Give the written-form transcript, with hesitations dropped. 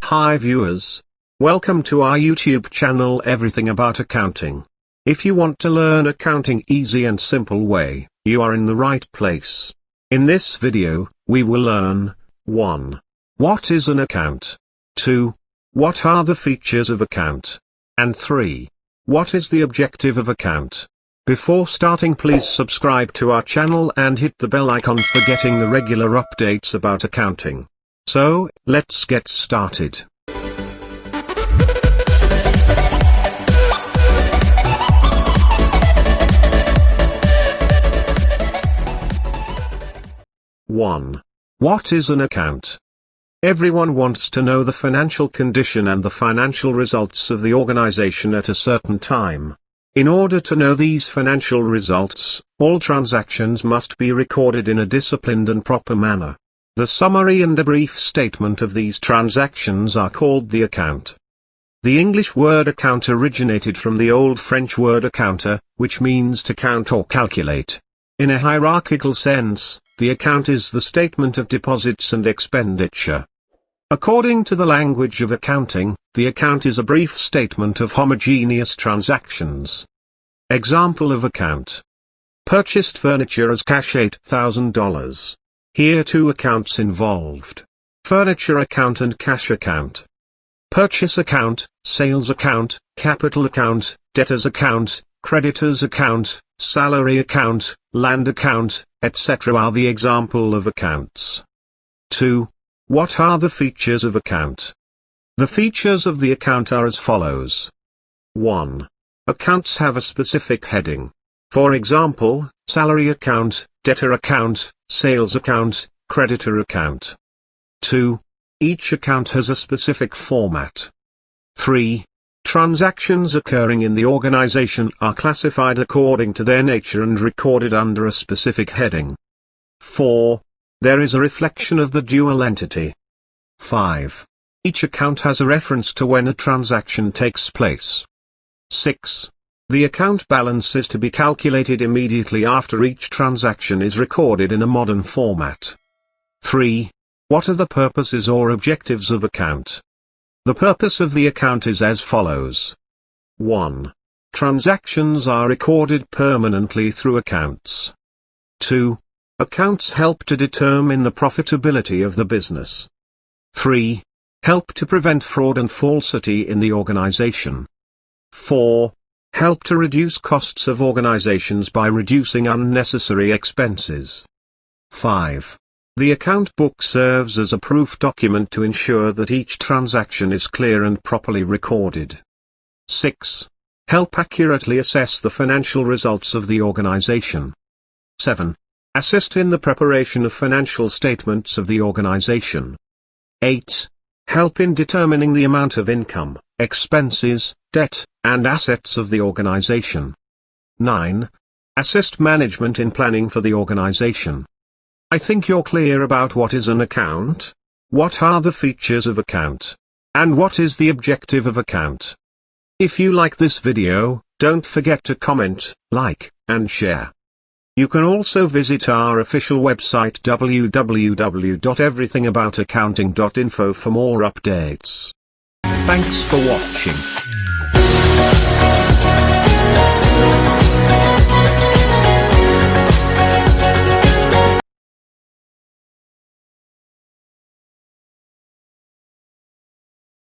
Hi viewers. Welcome to our YouTube channel Everything About Accounting. If you want to learn accounting easy and simple way, you are in the right place. In this video, we will learn 1. What is an account? 2. What are the features of account? And 3. What is the objective of account? Before starting, please subscribe to our channel and hit the bell icon for getting the regular updates about accounting. So, let's get started. One. What is an account? Everyone wants to know the financial condition and the financial results of the organization at a certain time. In order to know these financial results, all transactions must be recorded in a disciplined and proper manner. The summary and a brief statement of these transactions are called the account. The English word account originated from the Old French word accounter, which means to count or calculate. In a hierarchical sense, the account is the statement of deposits and expenditure. According to the language of accounting, the account is a brief statement of homogeneous transactions. Example of account. Purchased furniture as cash $8,000. Here two accounts involved. Furniture account and cash account. Purchase account, sales account, capital account, debtors account, creditors account, salary account, land account, etc. are the example of accounts. 2. What are the features of account? The features of the account are as follows. 1. Accounts have a specific heading. For example, salary account, debtor account, sales account, creditor account. 2. Each account has a specific format. 3. Transactions occurring in the organization are classified according to their nature and recorded under a specific heading. 4. There is a reflection of the dual entity. 5. Each account has a reference to when a transaction takes place. 6. The account balance is to be calculated immediately after each transaction is recorded in a modern format. 3. What are the purposes or objectives of account? The purpose of the account is as follows. 1. Transactions are recorded permanently through accounts. 2. Accounts help to determine the profitability of the business. 3. Help to prevent fraud and falsity in the organization. 4. Help to reduce costs of organizations by reducing unnecessary expenses. 5. The account book serves as a proof document to ensure that each transaction is clear and properly recorded. 6. Help accurately assess the financial results of the organization. 7. Assist in the preparation of financial statements of the organization. 8. Help in determining the amount of income, expenses, debt, and assets of the organization. 9. Assist management in planning for the organization. I think you're clear about what is an account, what are the features of account, and what is the objective of account. If you like this video, don't forget to comment, like, and share. You can also visit our official website www.everythingaboutakcounting.info for more updates. Thanks for watching.